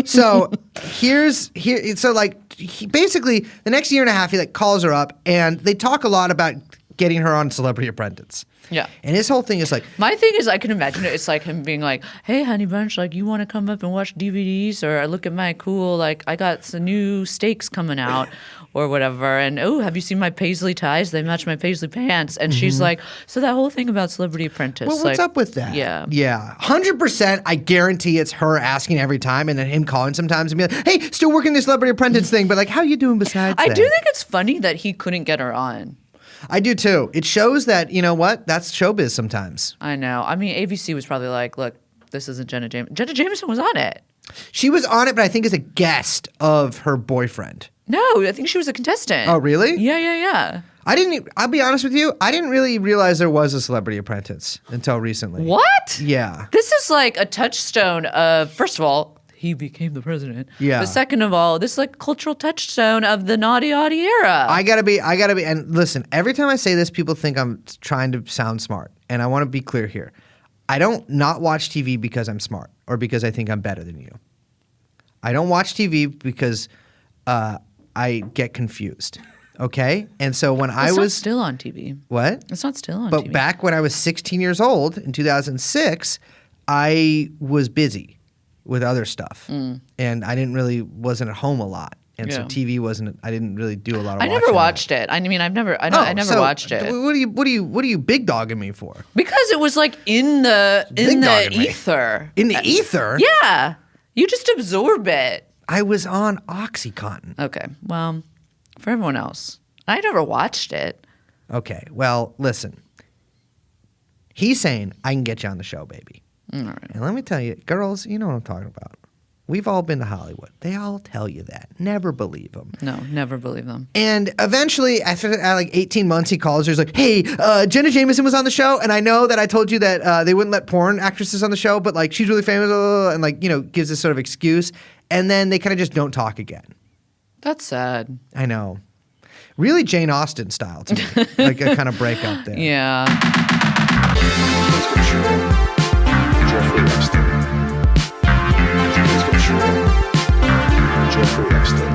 So basically the next year and a half he like calls her up and they talk a lot about getting her on Celebrity Apprentice. Yeah. And his whole thing is like, my thing is I can imagine it. It's like him being like, hey, honey bunch, like you want to come up and watch DVDs or look at my cool, like I got some new steaks coming out or whatever. And oh, have you seen my paisley ties? They match my paisley pants. And she's like, so that whole thing about Celebrity Apprentice. well, what's up with that? Yeah. Yeah. 100% I guarantee it's her asking every time and then him calling sometimes and be like, hey, still working this Celebrity Apprentice thing, but like, how you doing besides I that? do think it's funny that he couldn't get her on. I do too. It shows that, you know what? That's showbiz sometimes. I know. I mean, ABC was probably like, look, this isn't Jenna Jameson. Jenna Jameson was on it. She was on it, but I think as a guest of her boyfriend. No, I think she was a contestant. Oh, really? Yeah. I'll be honest with you, I didn't really realize there was a Celebrity Apprentice until recently. What? Yeah. This is like a touchstone of, first of all, he became the president. Yeah. But second of all, this is like a cultural touchstone of the naughty era. I gotta be, and listen, every time I say this, people think I'm trying to sound smart. And I want to be clear here. I don't not watch TV because I'm smart or because I think I'm better than you. I don't watch TV because I get confused. Okay? And so when It's not still on TV. What? It's not still on But TV. back when I was 16 years old in 2006, I was busy with other stuff. And I wasn't at home a lot. And so Yeah. TV wasn't, I didn't really do a lot of I watching. never watched it. I mean, I never so watched it. What are you big dogging me for? Because it was like in the Big-dogging me. ether. In the ether? Yeah. You just absorb it. I was on OxyContin. Okay. Well, for everyone else, I never watched it. Okay. Well, listen. He's saying, I can get you on the show, baby. All right. And let me tell you, girls, you know what I'm talking about. We've all been to Hollywood. They all tell you that. Never believe them. No, never believe them. And eventually, after like 18 months, he calls her. He's like, hey, Jenna Jameson was on the show. And I know that I told you that they wouldn't let porn actresses on the show, but like she's really famous and like, you know, gives this sort of excuse. And then they kind of just don't talk again. That's sad. I know. Really Jane Austen style to me. Like a kind of breakup there. Yeah. Jeffrey Epstein.